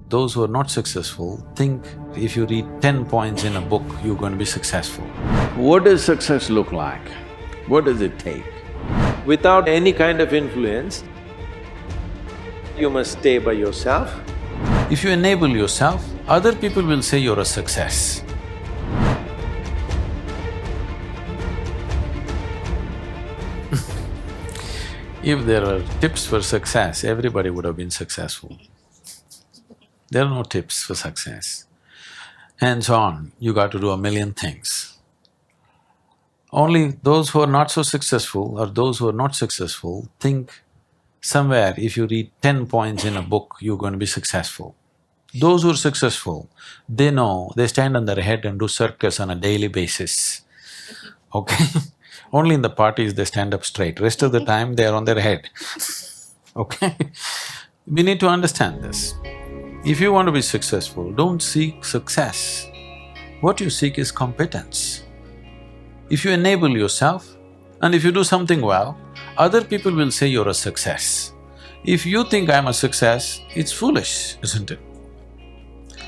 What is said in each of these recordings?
those who are not successful think if you read 10 points in a book, you're going to be successful. What does success look like? What does it take? Without any kind of influence, you must stay by yourself. If you enable yourself, other people will say you're a success. If there were tips for success, everybody would have been successful. There are no tips for success. Hands on, you got to do a million things. Only those who are not so successful or those who are not successful think somewhere if you read 10 points in a book, you're going to be successful. Those who are successful, they know, they stand on their head and do circus on a daily basis, okay? Only in the parties they stand up straight, rest of the time they are on their head, okay? We need to understand this. If you want to be successful, don't seek success. What you seek is competence. If you enable yourself and if you do something well, other people will say you're a success. If you think I'm a success, it's foolish, isn't it?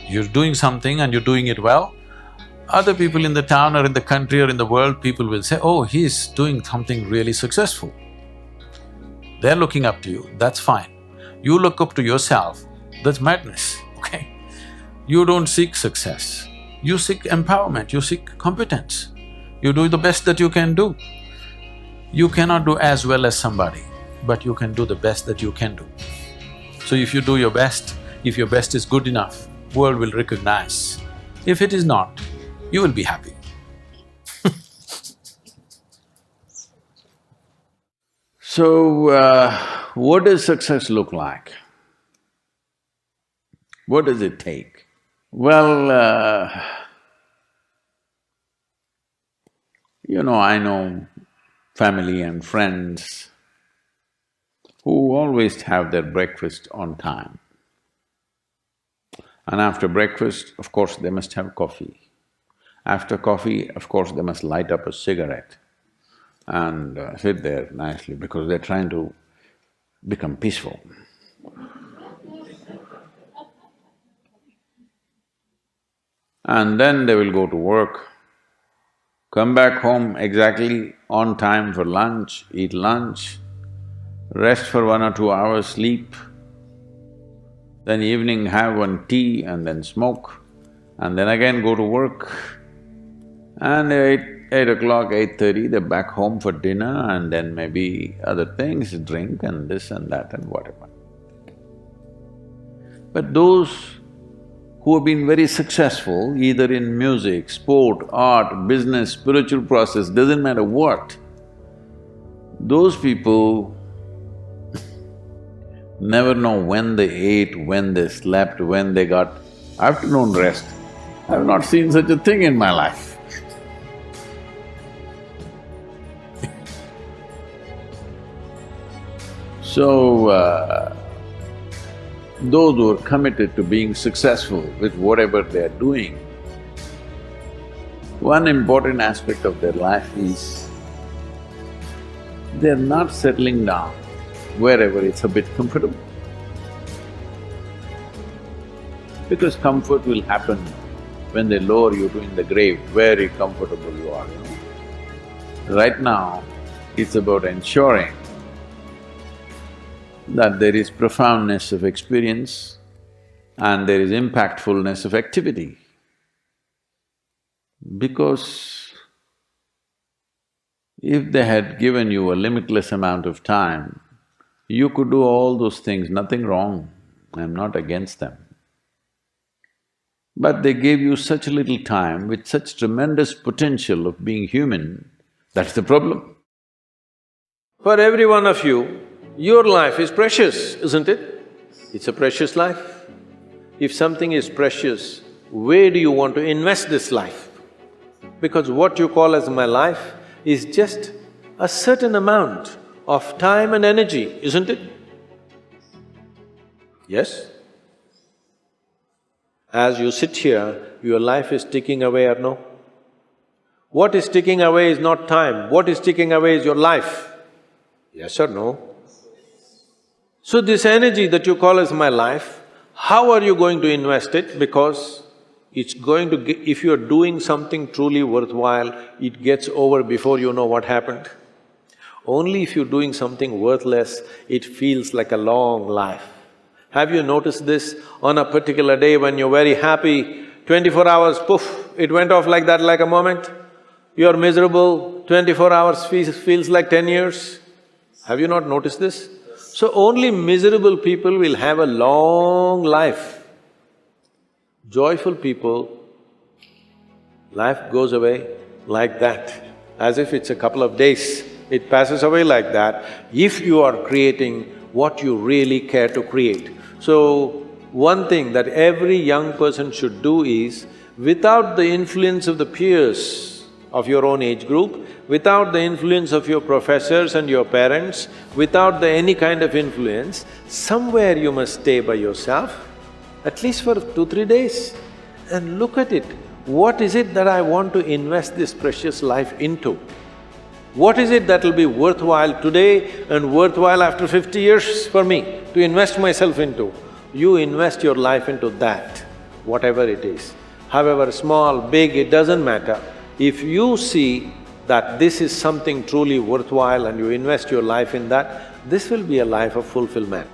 You're doing something and you're doing it well, other people in the town or in the country or in the world, people will say, oh, he's doing something really successful. They're looking up to you, that's fine. You look up to yourself, that's madness, okay? You don't seek success, you seek empowerment, you seek competence. You do the best that you can do. You cannot do as well as somebody, but you can do the best that you can do. So if you do your best, if your best is good enough, world will recognize. If it is not, you will be happy. So, what does success look like? What does it take? Well, I know family and friends who always have their breakfast on time. And after breakfast, of course, they must have coffee. After coffee, of course, they must light up a cigarette and sit there nicely because they're trying to become peaceful. And then they will go to work, come back home exactly on time for lunch, eat lunch, rest for 1 or 2 hours, sleep, then evening have one tea and then smoke, and then again go to work. And 8 o'clock, 8:30, they're back home for dinner and then maybe other things, drink and this and that and whatever. But those who have been very successful, either in music, sport, art, business, spiritual process, doesn't matter what, those people never know when they ate, when they slept, when they got afternoon rest. I've not seen such a thing in my life. So, those who are committed to being successful with whatever they're doing, one important aspect of their life is they're not settling down wherever it's a bit comfortable. Because comfort will happen when they lower you to in the grave, very comfortable you are, Right now, it's about ensuring that there is profoundness of experience and there is impactfulness of activity. Because if they had given you a limitless amount of time, you could do all those things, nothing wrong, I'm not against them. But they gave you such little time with such tremendous potential of being human, that's the problem. For every one of you, your life is precious, isn't it? It's a precious life. If something is precious, where do you want to invest this life? Because what you call as my life is just a certain amount of time and energy, isn't it? Yes? As you sit here, your life is ticking away or no? What is ticking away is not time, what is ticking away is your life. Yes or no? So this energy that you call as my life, How are you going to invest it? Because it's going to if you're doing something truly worthwhile, it gets over before you know what happened. Only if you're doing something worthless, it feels like a long life. Have you noticed this? On a particular day when you're very happy, 24 hours, poof, it went off like that, like a moment. You're miserable, 24 hours feels like 10 years. Have you not noticed this? So only miserable people will have a long life. Joyful people, life goes away like that, as if it's a couple of days. It passes away like that if you are creating what you really care to create. So, one thing that every young person should do is, without the influence of the peers of your own age group, without the influence of your professors and your parents, without any kind of influence, somewhere you must stay by yourself, at least for 2-3 days, and look at it. What is it that I want to invest this precious life into? What is it that will be worthwhile today and worthwhile after 50 years for me to invest myself into? You invest your life into that, whatever it is. However small, big, it doesn't matter. If you see that this is something truly worthwhile and you invest your life in that, this will be a life of fulfillment.